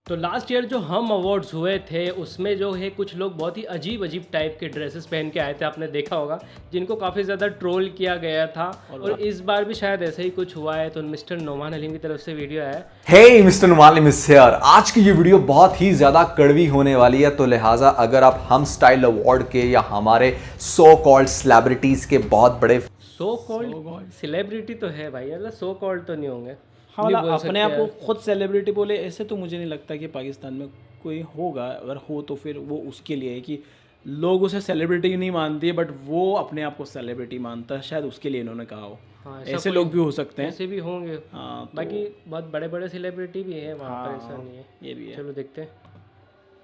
तो last year जो हम अवार्ड्स हुए थे उसमें जो है कुछ लोग बहुत ही अजीब अजीब टाइप के ड्रेसेस पहन के आए थे, आपने देखा होगा, जिनको काफ़ी ज़्यादा ट्रोल किया गया था। और इस बार भी शायद ऐसा ही कुछ हुआ है। तो मिस्टर नोमान अलीम की तरफ से वीडियो है। Hey mister Numan Ali miss here. आज की ये वीडियो बहुत ही ज्यादा कड़वी होने वाली है, तो लिहाजा अगर आप हम स्टाइल अवार्ड के या हमारे सो कॉल्ड सेलिब्रिटीज के बहुत बड़े सो कॉल्ड सेलिब्रिटी तो है भाई, मतलब सो कॉल्ड तो नहीं होंगे। हाँ नहीं मतलब बोल अपने सकते आप को हैं। खुद सेलिब्रिटी बोले, ऐसे तो मुझे नहीं लगता कि पाकिस्तान में कोई होगा। अगर हो तो फिर वो उसके लिए है कि लोग उसे सेलिब्रिटी नहीं मानती है, बट वो अपने आप को सेलिब्रिटी मानता है, शायद उसके लिए इन्होंने कहा हो। हाँ, ऐसा ऐसे कोई- लोग भी हो सकते हैं। ऐसे भी होंगे। हाँ तो बाकी बहुत बड़े बड़े सेलिब्रिटी भी है वहाँ पर, ऐसा हाँ, नहीं है। ये भी है। चलो देखते हैं।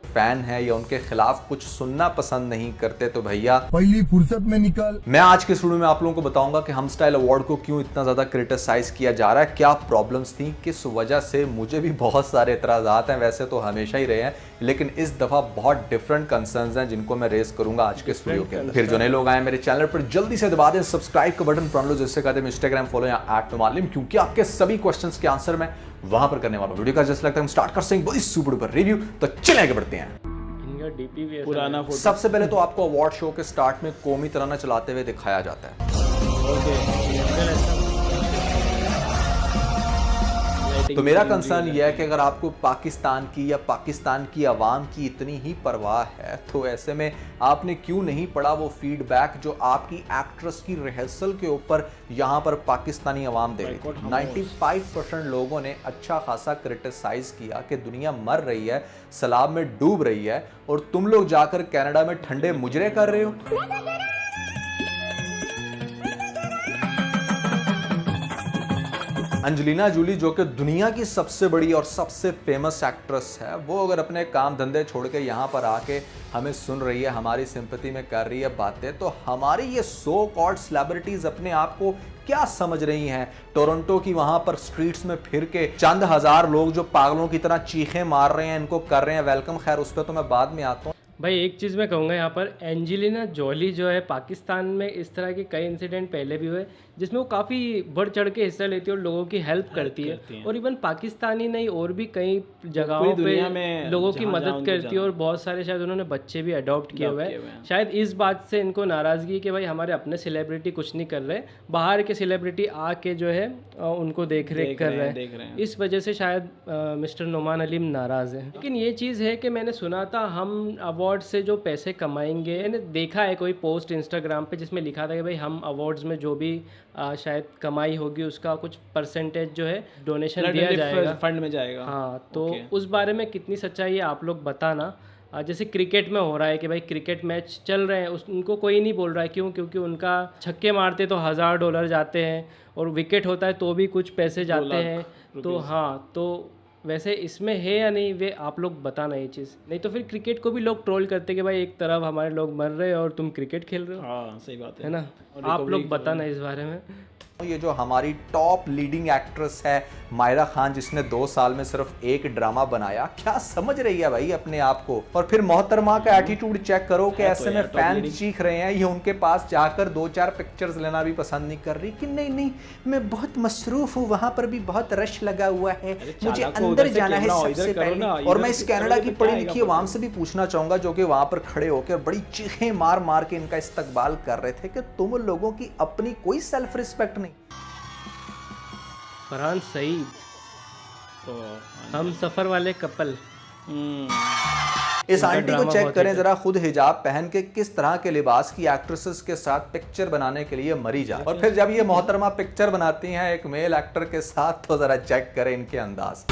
फैन है या उनके खिलाफ कुछ सुनना पसंद नहीं करते, तो भैया पहली फुर्सत में निकल। मैं आज के वीडियो में आप लोगों को बताऊंगा कि हम स्टाइल अवार्ड को क्यों इतना ज्यादा क्रिटिसाइज किया जा रहा है, क्या प्रॉब्लम्स थी, किस वजह से। मुझे भी बहुत सारे एतराजात हैं, वैसे तो हमेशा ही रहे हैं, लेकिन इस दफा बहुत डिफरेंट कंसर्न्स हैं जिनको मैं रेज करूंगा आज के इस वीडियो के अंदर। फिर जो नए लोग आए मेरे चैनल पर जल्दी से दबा दें सब्सक्राइब का बटन, पढ़ लो जिससे कहते हैं इंस्टाग्राम फॉलो या @नुमालिम, क्योंकि आपके सभी क्वेश्चंस के आंसर मैं वहां पर करने वाला हूं। वीडियो का जैसे लगता है हम स्टार्ट कर सकते हैं सुपर डुपर रिव्यू, तो चले आगे बढ़ते हैं। इनका डीपी भी ऐसा पुराना फोटो सबसे पहले तो आपको अवार्ड शो के स्टार्ट में कौमी तराना चलाते हुए दिखाया जाता है। तो मेरा कंसर्न यह है कि अगर आपको पाकिस्तान की या पाकिस्तान की आवाम की इतनी ही परवाह है, तो ऐसे में आपने क्यों नहीं पढ़ा वो फीडबैक जो आपकी एक्ट्रेस की रिहर्सल के ऊपर यहाँ पर पाकिस्तानी आवाम दे रही थी। 95% लोगों ने अच्छा खासा क्रिटिसाइज किया कि दुनिया मर रही है, सैलाब में डूब रही है, और तुम लोग जाकर कनाडा में ठंडे मुजरे कर रहे हो। अंजलिना जूली जो कि दुनिया की सबसे बड़ी और सबसे फेमस एक्ट्रेस है, वो अगर अपने काम धंधे छोड़ के यहाँ पर आके हमें सुन रही है, हमारी सिंपैथी में कर रही है बातें, तो हमारी ये सो कॉल्ड सेलिब्रिटीज अपने आप को क्या समझ रही हैं। टोरंटो की वहां पर स्ट्रीट्स में फिर के चंद हजार लोग जो पागलों की तरह चीखें मार रहे हैं, इनको कर रहे हैं वेलकम। खैर उस पर तो मैं बाद में आता हूँ। भाई एक चीज़ मैं कहूँगा यहाँ पर, एंजेलिना जोली जो है, पाकिस्तान में इस तरह के कई इंसिडेंट पहले भी हुए जिसमें वो काफ़ी बढ़ चढ़ के हिस्सा लेती है और लोगों की हेल्प करती है। और इवन पाकिस्तानी नहीं, और भी कई जगहों दुनिया पे में लोगों की जहाँ मदद उनको करती है। और बहुत सारे शायद उन्होंने बच्चे भी अडॉप्ट किए हुए हैं। शायद इस बात से इनको नाराज़गी है कि भाई हमारे अपने सेलिब्रिटी कुछ नहीं कर रहे, बाहर के सेलिब्रिटी आके जो है उनको देख रेख कर रहे हैं। इस वजह से शायद मिस्टर नोमान अलीम नाराज़ है। लेकिन ये चीज़ है कि मैंने सुना था हम अवार्ड से जो पैसे कमाएंगे, मैंने देखा है कोई पोस्ट इंस्टाग्राम पे जिसमें लिखा था कि भाई हम अवार्ड्स में जो भी शायद कमाई होगी उसका कुछ परसेंटेज जो है डोनेशन दिया जाएगा, फंड में जाएगा। हाँ, तो उस बारे में कितनी सच्चाई है आप लोग बताना। जैसे क्रिकेट में हो रहा है कि भाई क्रिकेट मैच चल रहे हैं, उनको कोई नहीं बोल रहा है, क्यों? क्योंकि उनका छक्के मारते तो $1000 जाते हैं, और विकेट होता है तो भी कुछ पैसे जाते हैं। तो हाँ, तो वैसे इसमें है या नहीं, वे आप लोग बताना ये चीज़। नहीं तो फिर क्रिकेट को भी लोग ट्रोल करते कि भाई एक तरफ हमारे लोग मर रहे हैं और तुम क्रिकेट खेल रहे हो। हाँ सही बात है ना? आप लोग बताना इस बारे में। ये जो हमारी टॉप लीडिंग एक्ट्रेस है मायरा खान, जिसने 2 साल में सिर्फ एक ड्रामा बनाया, क्या समझ रही है भाई अपने आप को। और फिर मोहतरमा का एटीट्यूड चेक करो कि ऐसे में फैन चीख रहे हैं, ये उनके पास जाकर 2-4 पिक्चर्स लेना भी पसंद नहीं कर रही कि नहीं नहीं मैं बहुत मसरूफ हूँ, वहां पर भी बहुत रश लगा हुआ है, मुझे अंदर जाना है सबसे पहले। और मैं इस कनाडा की पढ़ी लिखी आवाम से भी पूछना चाहूंगा जो कि वहां पर खड़े होकर बड़ी चीखें मार मार के इनका इस्तकबाल कर रहे थे, कि तुम लोगों की अपनी कोई सेल्फ रिस्पेक्ट नहीं। फरहान सईद, तो हम सफ़र वाले कपल। इस आंटी को चेक करें जरा, खुद हिजाब पहन के किस तरह के लिबास की एक्ट्रेसेस के साथ पिक्चर बनाने के लिए मरी जाए, और फिर जब ये मोहतरमा पिक्चर बनाती हैं एक मेल एक्टर के साथ, तो जरा चेक करें इनके अंदाज।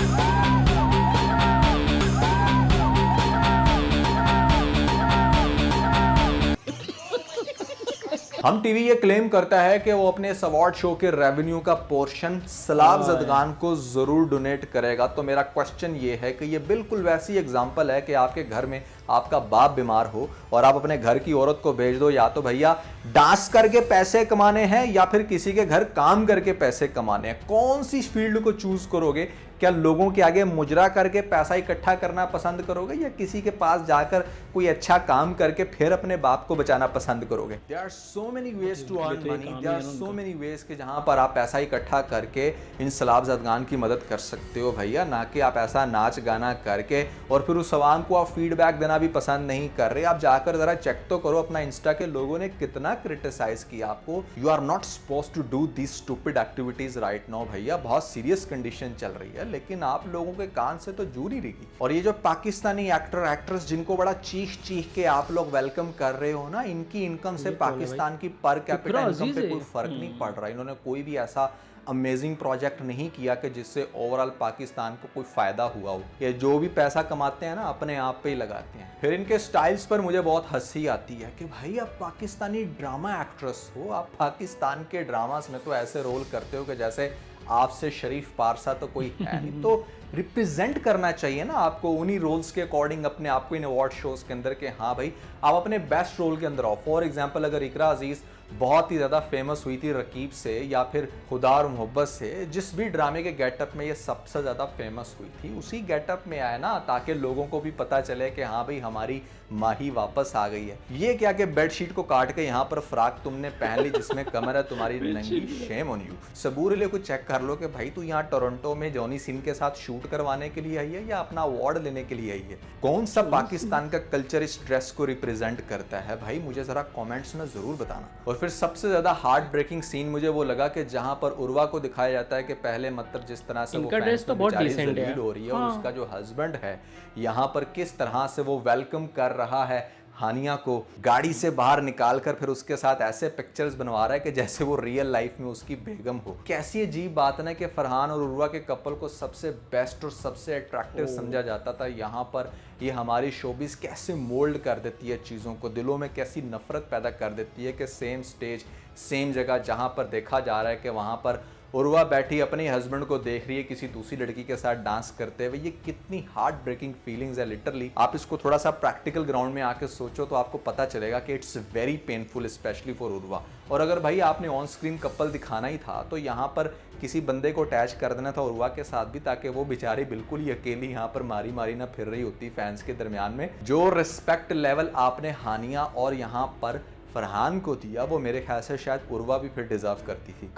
हम टीवी ये क्लेम करता है कि वो अपने इस अवार्ड शो के रेवेन्यू का पोर्शन सैलाब ज़दगान को जरूर डोनेट करेगा। तो मेरा क्वेश्चन ये है कि ये बिल्कुल वैसी एग्जांपल है कि आपके घर में आपका बाप बीमार हो और आप अपने घर की औरत को भेज दो, या तो भैया डांस करके पैसे कमाने हैं या फिर किसी के घर काम करके पैसे कमाने हैं। कौन सी फील्ड को चूज करोगे? क्या लोगों के आगे मुजरा करके पैसा इकट्ठा करना पसंद करोगे या किसी के पास जाकर कोई अच्छा काम करके फिर अपने बाप को बचाना पसंद करोगे? There are so many ways to earn money. There are so many ways कि जहां पर आप पैसा इकट्ठा करके इन सलाब ज़दगान की मदद कर सकते हो भैया, ना कि आप ऐसा नाच गाना करके और फिर उस आवाम को आप फीडबैक देना भी पसंद नहीं कर रहे। आप जाकर ज़रा चेक तो करो अपना इंस्टा के लोगों ने कितना क्रिटिसाइज किया आपको। You are not suppose to do this stupid activities right now भैया, बहुत सीरियस कंडीशन चल रही है, लेकिन आप लोगों के कान से तो जूर ही रही। और ये जो पाकिस्तानी एक्टर एक्ट्रेस जिनको बड़ा चीख चीख के आप लोग वेलकम कर रहे हो ना, इनकी इनकम से पाकिस्तान की पर कैपिटा इनकम पे कोई फर्क नहीं पड़ रहा। इन्होंने कोई भी ऐसा अमेजिंग प्रोजेक्ट नहीं किया कि जिससे ओवरऑल पाकिस्तान को कोई फायदा हुआ हो। ये जो भी पैसा कमाते हैं ना अपने आप पे ही लगाते हैं। फिर इनके स्टाइल्स पर मुझे बहुत हंसी आती है कि भाई आप पाकिस्तानी ड्रामा एक्ट्रेस हो, आप पाकिस्तान के ड्रामास में तो ऐसे रोल करते हो कि जैसे आपसे शरीफ पारसा तो कोई है नहीं। तो रिप्रेजेंट करना चाहिए ना आपको उन्हीं रोल्स के अकॉर्डिंग अपने आप को इन अवार्ड शोज के अंदर के हाँ भाई आप अपने बेस्ट रोल के अंदर आओ। फॉर एग्जांपल अगर इकरा अजीज बहुत ही ज़्यादा फेमस हुई थी रकीब से या फिर खुदा और मोहब्बत से, जिस भी ड्रामे के गेटअप में ये सबसे ज़्यादा फेमस हुई थी उसी गेटअप में आए ना, ताकि लोगों को भी पता चले कि हाँ भाई हमारी माही वापस आ गई है। ये क्या कि बेडशीट को काट के यहाँ पर फ्राक तुमने पहन ली जिसमें कमर है तुम्हारी नंगी, शेम ऑन यू। सबूर अली को चेक कर लो कि भाई तू यहाँ टोरंटो में जॉनी सिन के साथ शूट करवाने के लिए आई है या अपना अवार्ड लेने के लिए आई है? कौन सा पाकिस्तान का कल्चर इस ड्रेस को रिप्रेजेंट करता है भाई, मुझे जरा कमेंट्स में जरूर बताना। और फिर सबसे ज्यादा हार्ट ब्रेकिंग सीन मुझे वो लगा कि जहां पर उर्वा को दिखाया जाता है कि पहले मतलब जिस तरह से वो ड्रेस तो बहुत डिसेंट है हो रही है और उसका जो हस्बैंड है यहाँ पर किस तरह से वो वेलकम कर रहा है हानिया को, गाड़ी से बाहर निकालकर फिर उसके साथ ऐसे पिक्चर्स बनवा रहा है कि जैसे वो रियल लाइफ में उसकी बेगम हो। कैसी अजीब बात है कि फरहान और उर्वा के कपल को सबसे बेस्ट और सबसे अट्रैक्टिव समझा जाता था, यहाँ पर ये हमारी शोबिस कैसे मोल्ड कर देती है चीज़ों को, दिलों में कैसी नफरत पैदा कर देती है कि सेम स्टेज सेम जगह जहाँ पर देखा जा रहा है कि वहाँ पर उर्वा बैठी अपने हस्बैंड को देख रही है किसी दूसरी लड़की के साथ डांस करते हुए। ये कितनी हार्ट ब्रेकिंग फीलिंग्स है लिटरली। आप इसको थोड़ा सा प्रैक्टिकल ग्राउंड में आके सोचो तो आपको पता चलेगा कि it's very painful specially for Urwa. और अगर भाई आपने ऑन स्क्रीन कपल दिखाना ही था तो यहाँ पर किसी बंदे को अटैच कर देना था उर्वा के साथ भी, ताकि वो बेचारी बिल्कुल ही अकेली यहाँ पर मारी मारी ना फिर रही होती फैंस के दरमियान में। जो रिस्पेक्ट लेवल आपने हानिया और यहाँ पर फरहान को दिया वो मेरे ख्याल से शायद उर्वा भी फिर डिजर्व करती थी।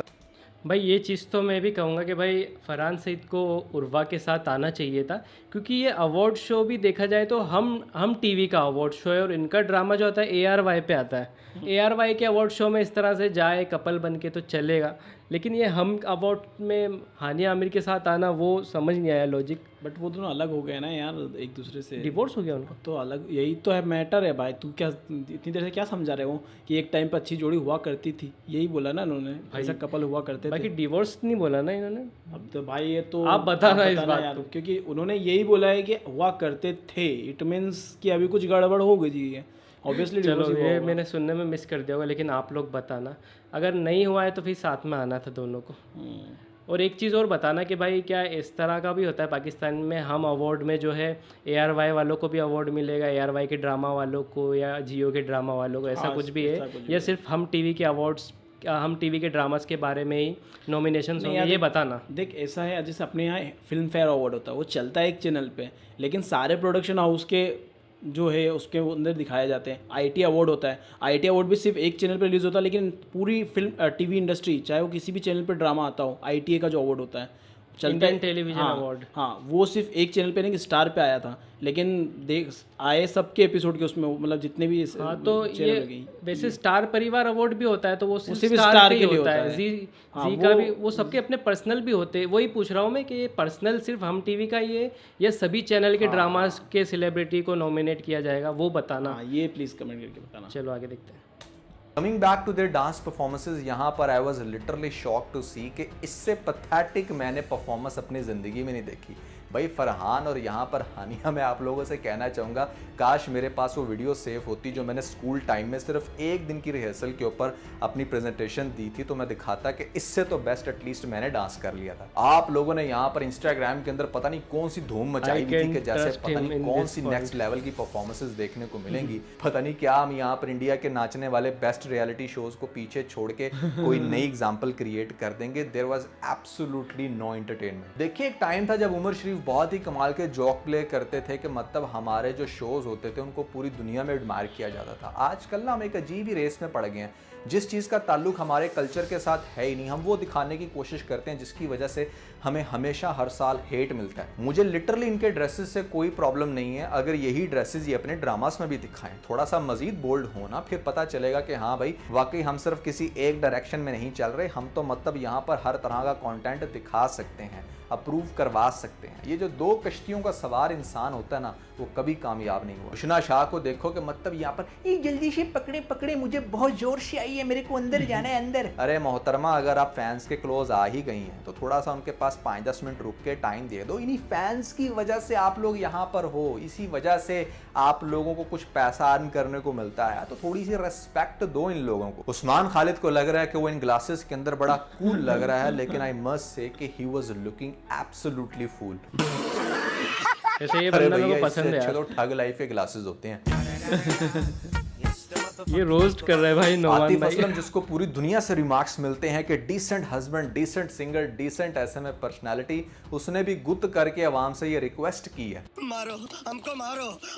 भाई ये चीज़ तो मैं भी कहूँगा कि भाई फरहान सईद को उर्वा के साथ आना चाहिए था, क्योंकि ये अवार्ड शो भी देखा जाए तो हम टीवी का अवार्ड शो है और इनका ड्रामा जो आता है ARY पे आता है। ARY के अवार्ड शो में इस तरह से जाए कपल बन के तो चलेगा, लेकिन ये हम अवार्ड में हानिया आमिर के साथ आना वो समझ नहीं आया लॉजिक। बट वो दोनों अलग हो गए ना यार एक दूसरे से, डिवोर्स हो गया उनका तो अलग, यही तो है मैटर है भाई। तू क्या इतनी देर से क्या समझा रहे हो कि एक टाइम पर अच्छी जोड़ी हुआ करती थी, यही बोला ना उन्होंने, ऐसा कपल हुआ करते थे। बाकी डिवोर्स नहीं बोला ना इन्होंने। अब तो भाई ये तो आप बताना इस बात यार, क्योंकि उन्होंने यही बोला है कि हुआ करते थे, इट मीन्स कि अभी कुछ गड़बड़ हो गई है ऑब्वियसली। चलो ये मैंने सुनने में मिस कर दिया होगा, लेकिन आप लोग बताना अगर नहीं हुआ है तो फिर साथ में आना था दोनों को। और एक चीज़ और बताना कि भाई क्या इस तरह का भी होता है पाकिस्तान में, हम अवार्ड में जो है ARY वालों को भी अवार्ड मिलेगा, ARY के ड्रामा वालों को या जियो के ड्रामा वालों को, ऐसा कुछ भी है या सिर्फ हम टीवी के अवार्ड्स, हम टीवी के ड्रामास के बारे में ही नॉमिनेशन होंगे, ये बताना। देख ऐसा है जैसे अपने यहाँ फिल्म फेयर अवार्ड होता है, वो चलता है एक चैनल पे, लेकिन सारे प्रोडक्शन हाउस के जो है उसके अंदर दिखाए जाते हैं। IT अवार्ड होता है, IT अवार्ड भी सिर्फ एक चैनल पे रिलीज होता है, लेकिन पूरी फिल्म टीवी इंडस्ट्री चाहे वो किसी भी चैनल पे ड्रामा आता हो, ITA का जो अवार्ड होता है चलता है, टेलीविजन अवार्ड, हाँ वो सिर्फ एक चैनल पे नहीं कि स्टार पे आया था, लेकिन देख आए सबके एपिसोड के उसमें, मतलब जितने भी हाँ तो ये वैसे स्टार परिवार अवार्ड भी होता है तो वो सिर्फ स्टार के लिए होता है। जी का भी वो सबके अपने पर्सनल भी होते हैं। वही पूछ रहा हूँ मैं कि ये पर्सनल सिर्फ हम टीवी का ये या सभी चैनल के ड्रामास के सेलिब्रिटी को नॉमिनेट किया जाएगा, वो बताना। ये प्लीज़ कमेंट करके बताना। चलो आगे देखते हैं। Coming back to their dance performances, यहाँ पर I was literally shock to see कि इससे पैथेटिक मैंने परफॉर्मेंस अपनी ज़िंदगी में नहीं देखी। भाई फरहान और यहाँ पर हानिया, मैं आप लोगों से कहना चाहूँगा काश मेरे पास वो वीडियो सेव होती जो मैंने स्कूल टाइम में सिर्फ एक दिन की रिहर्सल के ऊपर अपनी प्रेजेंटेशन दी थी, तो मैं दिखाता कि इससे तो बेस्ट एटलीस्ट मैंने डांस कर लिया था। आप लोगों ने यहाँ पर इंस्टाग्राम के अंदर पता नहीं कौन सी धूम मचाई हुई थी कि जैसे पता नहीं कौन सी नेक्स्ट लेवल की परफॉर्मेंसेस देखने को मिलेंगी। पता नहीं क्या हम यहाँ पर इंडिया के नाचने वाले बेस्ट रियलिटी शोज को पीछे छोड़ के कोई नई एग्जाम्पल क्रिएट कर देंगे। There was absolutely no entertainment. देखिए एक टाइम था जब उमर शरीफ बहुत ही कमाल के जोक प्ले करते थे कि मतलब हमारे जो शोज होते थे उनको पूरी दुनिया में एडमायर किया जाता था। आजकल ना हम एक अजीब ही रेस में पड़ गए हैं, जिस चीज़ का ताल्लुक हमारे कल्चर के साथ है ही नहीं, हम वो दिखाने की कोशिश करते हैं जिसकी वजह से हमें हमेशा हर साल हेट मिलता है। मुझे लिटरली इनके ड्रेसेस से कोई प्रॉब्लम नहीं है, अगर यही ड्रेसेस ये अपने ड्रामास में भी दिखाएं, थोड़ा सा मजीद बोल्ड होना, फिर पता चलेगा कि हाँ भाई वाकई हम सिर्फ किसी एक डायरेक्शन में नहीं चल रहे, हम तो मतलब यहाँ पर हर तरह का कंटेंट दिखा सकते हैं, अप्रूव करवा सकते हैं। ये जो दो कश्तियों का सवार इंसान होता है ना, वो कभी कामयाब नहीं हुआ। कृष्णा शाह को देखो कि मतलब यहाँ पर ये जल्दी से पकड़े पकड़े, मुझे बहुत जोर से आई है, मेरे को अंदर जाना है अंदर। अरे मोहतरमा, अगर आप फैंस के क्लोज आ ही गई हैं तो थोड़ा सा उनके पास 5-10 मिनट रुक के टाइम दे दो। इन्हीं फैंस की वजह से आप लोग यहाँ पर हो, इसी वजह से आप लोगों को कुछ पैसा अर्न करने को मिलता है, तो थोड़ी सी रेस्पेक्ट दो इन लोगों को। उस्मान खालिद को लग रहा है कि वो इन ग्लासेस के अंदर बड़ा कूल लग रहा है, लेकिन आई मस्ट से कि ही वाज लुकिंग एब्सोल्युटली फूल। ऐसे ये बंदा मेरे को पसंद है। चलो ठग लाइफ के ग्लासेस होते हैं। ये रोस्ट कर रहा है भाई नौमान आतिफ भाई। असलम, जिसको पूरी दुनिया से रिमार्क्स मिलते हैं कि decent husband, decent singer, decent एसएमए पर्सनालिटी, उसने भी गुत करके आवाम से ये रिक्वेस्ट की है, मारो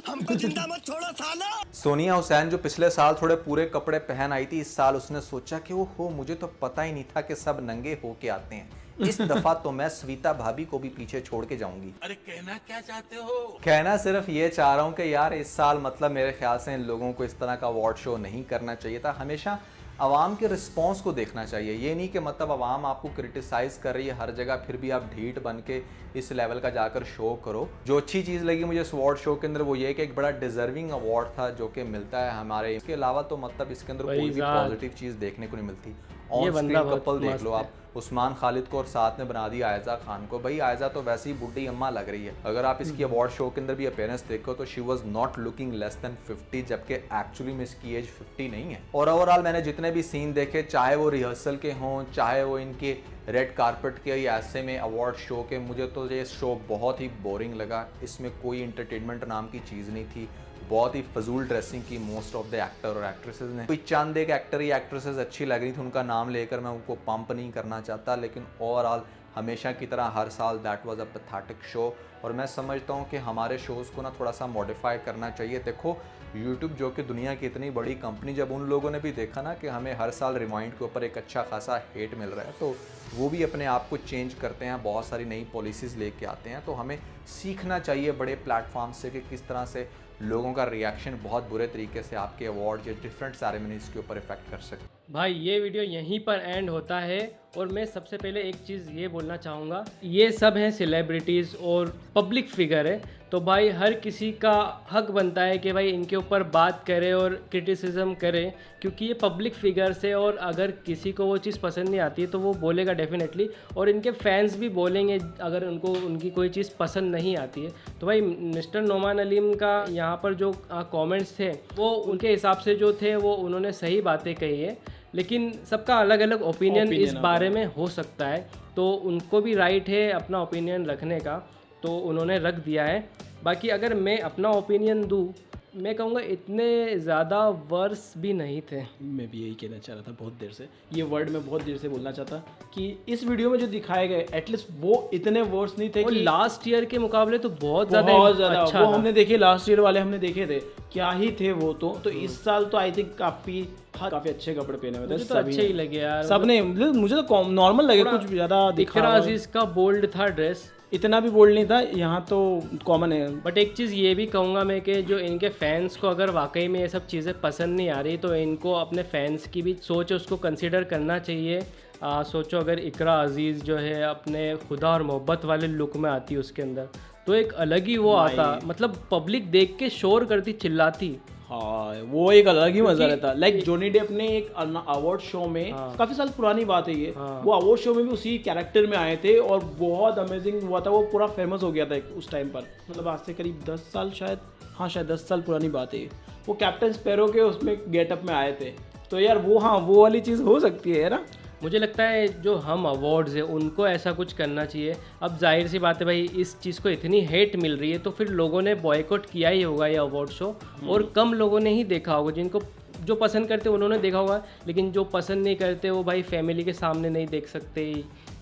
हमको जिंदा मत छोड़ो साला। सोनिया हुसैन जो पिछले साल थोड़े पूरे कपड़े पहन आई थी, इस साल उसने सोचा कि वो हो मुझे तो पता ही नहीं था कि सब नंगे होके आते हैं, इस दफा तो मैं स्वीता भाभी को भी पीछे छोड़ के जाऊंगी। अरे कहना क्या चाहते हो? कहना सिर्फ ये चाह रहा हूँ कि यार इस साल मतलब मेरे ख्याल से इन लोगों को इस तरह का अवार्ड शो नहीं करना चाहिए था। हमेशा आवाम के रिस्पॉन्स को देखना चाहिए, ये नहीं कि मतलब आवाम आपको क्रिटिसाइज कर रही है हर जगह फिर भी आप ढीठ बन के इस लेवल का जाकर शो करो। जो अच्छी चीज़ लगी मुझे इस अवार्ड शो के अंदर वो ये कि एक बड़ा डिजर्विंग अवार्ड था जो कि मिलता है हमारे, इसके अलावा तो मतलब इसके अंदर कोई भी पॉजिटिव चीज़ देखने को नहीं मिलती। ऑन स्क्रीन कपल देख लो आप, उस्मान खालिद को और साथ में बना दिया आयजा खान को। भाई आयजा तो वैसे ही बुढ़ी अम्मा लग रही है। अगर आप इसकी अवार्ड शो के अंदर भी अपीयरेंस देखो तो she was not looking less than 50, जबकि एक्चुअली में इसकी एज 50 नहीं है। और ओवरऑल मैंने जितने भी सीन देखे, चाहे वो रिहर्सल के हों, चाहे वो इनके रेड कारपेट के या ऐसे में अवार्ड शो के, मुझे तो ये शो बहुत ही बोरिंग लगा। इसमें कोई एंटरटेनमेंट नाम की चीज़ नहीं थी, बहुत ही फजूल ड्रेसिंग की मोस्ट ऑफ द एक्टर और एक्ट्रेसेस ने। कोई चंद एक एक्टर या एक्ट्रेसेस अच्छी लग रही थी, उनका नाम लेकर मैं उनको पंप नहीं करना चाहता, लेकिन ओवरऑल हमेशा की तरह हर साल that was a pathetic show. और मैं समझता हूँ कि हमारे शोज़ को ना थोड़ा सा मॉडिफाई करना चाहिए। देखो यूट्यूब जो कि दुनिया की इतनी बड़ी कंपनी, जब उन लोगों ने भी देखा ना कि हमें हर साल रिवाइंड के ऊपर एक अच्छा खासा हेट मिल रहा है, तो वो भी अपने आप को चेंज करते हैं, बहुत सारी नई पॉलिसीज़ लेके आते हैं। तो हमें सीखना चाहिए बड़े प्लेटफॉर्म से कि किस तरह से लोगों का रिएक्शन बहुत बुरे तरीके से आपके अवार्ड या डिफरेंट सेरेमनीज के ऊपर इफेक्ट कर सकते। भाई ये वीडियो यहीं पर एंड होता है, और मैं सबसे पहले एक चीज़ ये बोलना चाहूँगा, ये सब हैं सेलिब्रिटीज़ और पब्लिक फिगर है, तो भाई हर किसी का हक बनता है कि भाई इनके ऊपर बात करे और क्रिटिसिज्म करे, क्योंकि ये पब्लिक फिगर्स है और अगर किसी को वो चीज़ पसंद नहीं आती है तो वो बोलेगा डेफिनेटली, और इनके फैंस भी बोलेंगे अगर उनको उनकी कोई चीज़ पसंद नहीं आती है। तो भाई मिस्टर नौमान अलीम का यहाँ पर जो कमेंट्स थे वो उनके हिसाब से जो थे वो उन्होंने सही बातें कही है, लेकिन सबका अलग अलग ओपिनियन इस बारे में हो सकता है, तो उनको भी राइट है अपना ओपिनियन रखने का, तो उन्होंने रख दिया है। बाकी अगर मैं अपना ओपिनियन दूँ, मैं कहूँगा इतने ज़्यादा वर्ड्स भी नहीं थे। मैं भी यही कहना चाह रहा था बहुत देर से, ये वर्ड मैं बहुत देर से बोलना चाहता कि इस वीडियो में जो दिखाए गए एटलीस्ट वो इतने वर्ड्स नहीं थे कि लास्ट ईयर के मुकाबले तो बहुत ज़्यादा अच्छा वो हमने देखे, लास्ट ईयर वाले हमने देखे थे, क्या ही थे वो तो इस साल तो आई थिंक काफ़ी अच्छे कपड़े पहने हुए थे, तो अच्छे ही लगे यार सबने। मुझे तो नॉर्मल लगे, कुछ ज़्यादा इकरा अजीज का बोल्ड था ड्रेस, इतना भी बोल्ड नहीं था, यहाँ तो कॉमन है। बट एक चीज़ ये भी कहूँगा मैं कि जो इनके फैंस को अगर वाकई में ये सब चीज़ें पसंद नहीं आ रही तो इनको अपने फैंस की भी सोच उसको कंसिडर करना चाहिए। सोचो अगर इकरा अजीज़ जो है अपने खुदा और मोहब्बत वाले लुक में आती उसके अंदर, तो एक अलग ही वो आता, मतलब पब्लिक देख के शोर करती, चिल्लाती। हाँ वो एक अलग ही मजा रहता। लाइक जॉनी डेप ने एक अवार्ड शो में, काफी साल पुरानी बात है ये, वो अवार्ड शो में भी उसी कैरेक्टर में आए थे और बहुत अमेजिंग हुआ था, वो पूरा फेमस हो गया था उस टाइम पर, मतलब आज से करीब 10 साल शायद, हाँ शायद 10 साल पुरानी बात है। वो कैप्टन स्पैरो के उसमें गेटअप में आए थे, तो यार वो हाँ वो वाली चीज़ हो सकती है ना। मुझे लगता है जो हम अवार्ड्स है उनको ऐसा कुछ करना चाहिए। अब जाहिर सी बात है भाई, इस चीज़ को इतनी हेट मिल रही है तो फिर लोगों ने बॉयकॉट किया ही होगा ये अवार्ड शो, और कम लोगों ने ही देखा होगा। जिनको जो पसंद करते उन्होंने देखा होगा, लेकिन जो पसंद नहीं करते वो भाई फैमिली के सामने नहीं देख सकते,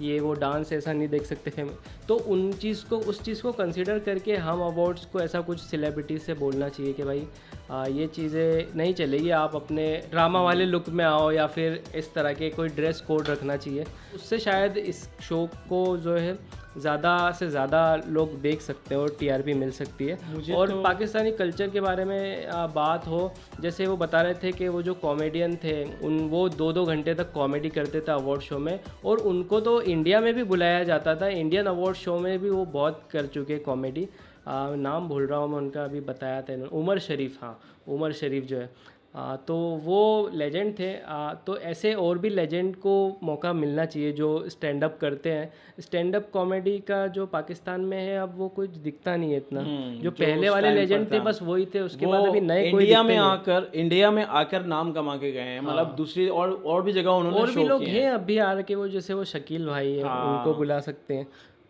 ये वो डांस ऐसा नहीं देख सकते तो उस चीज़ को कंसिडर करके हम अवार्ड्स को ऐसा कुछ सेलिब्रिटी से बोलना चाहिए कि भाई ये चीज़ें नहीं चलेगी, आप अपने ड्रामा वाले लुक में आओ या फिर इस तरह के कोई ड्रेस कोड रखना चाहिए। उससे शायद इस शो को जो है ज़्यादा से ज़्यादा लोग देख सकते हैं और टीआरपी मिल सकती है। और पाकिस्तानी कल्चर के बारे में बात हो, जैसे वो बता रहे थे कि वो जो कॉमेडियन थे वो 2-2 घंटे तक कॉमेडी करते थे अवार्ड शो में, और उनको तो इंडिया में भी बुलाया जाता था, इंडियन अवार्ड शो में भी वो बहुत कर चुके कॉमेडी। नाम भूल रहा हूँ मैं उनका, अभी बताया था इन्होंने, उमर शरीफ, हाँ उमर शरीफ जो है, तो वो लेजेंड थे। तो ऐसे और भी लेजेंड को मौका मिलना चाहिए जो स्टैंड अप करते हैं। स्टैंड अप कॉमेडी का जो पाकिस्तान में है अब वो कुछ दिखता नहीं है इतना, जो पहले वाले लेजेंड थे बस वही थे, उसके बाद अभी नए कोई इंडिया में आकर नाम कमा के गए हैं, मतलब दूसरी और भी जगह उन्होंने और भी लोग हैं अभी आ के, वो जैसे वो शकील भाई है, उनको बुला सकते हैं,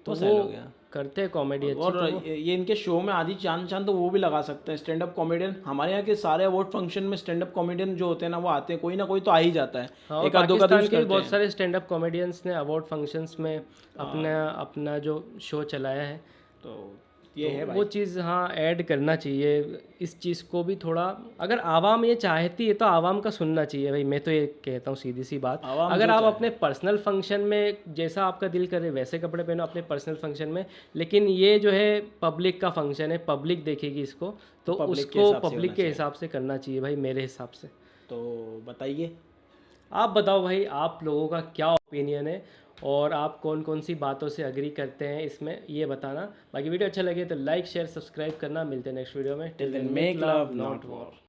तो वो करते हैं कॉमेडी अच्छी। और ये इनके शो में आदि चांद तो वो भी लगा सकते हैं स्टैंड अप कॉमेडियन। हमारे यहाँ के सारे अवार्ड फंक्शन में स्टैंड अप कॉमेडियन जो होते हैं ना वो आते हैं, कोई ना कोई तो आ ही जाता है। हाँ, एक आधो के बहुत सारे स्टैंड अप कॉमेडियंस ने अवार्ड फंक्शंस में अपना जो शो चलाया है, तो ये है वो चीज़ हाँ ऐड करना चाहिए। इस चीज़ को भी थोड़ा, अगर आवाम ये चाहती है तो आवाम का सुनना चाहिए भाई, मैं तो ये कहता हूँ सीधी सी बात। अगर आप अपने पर्सनल फंक्शन में जैसा आपका दिल करे वैसे कपड़े पहनो अपने पर्सनल फंक्शन में, लेकिन ये जो है पब्लिक का फंक्शन है, पब्लिक देखेगी इसको, तो उसको पब्लिक के हिसाब से करना चाहिए भाई, मेरे हिसाब से। तो बताइए, आप बताओ भाई, आप लोगों का क्या ओपिनियन है और आप कौन कौन सी बातों से अग्री करते हैं इसमें, ये बताना। बाकी वीडियो अच्छा लगे तो लाइक शेयर सब्सक्राइब करना। मिलते हैं नेक्स्ट वीडियो में। Till then make love not war.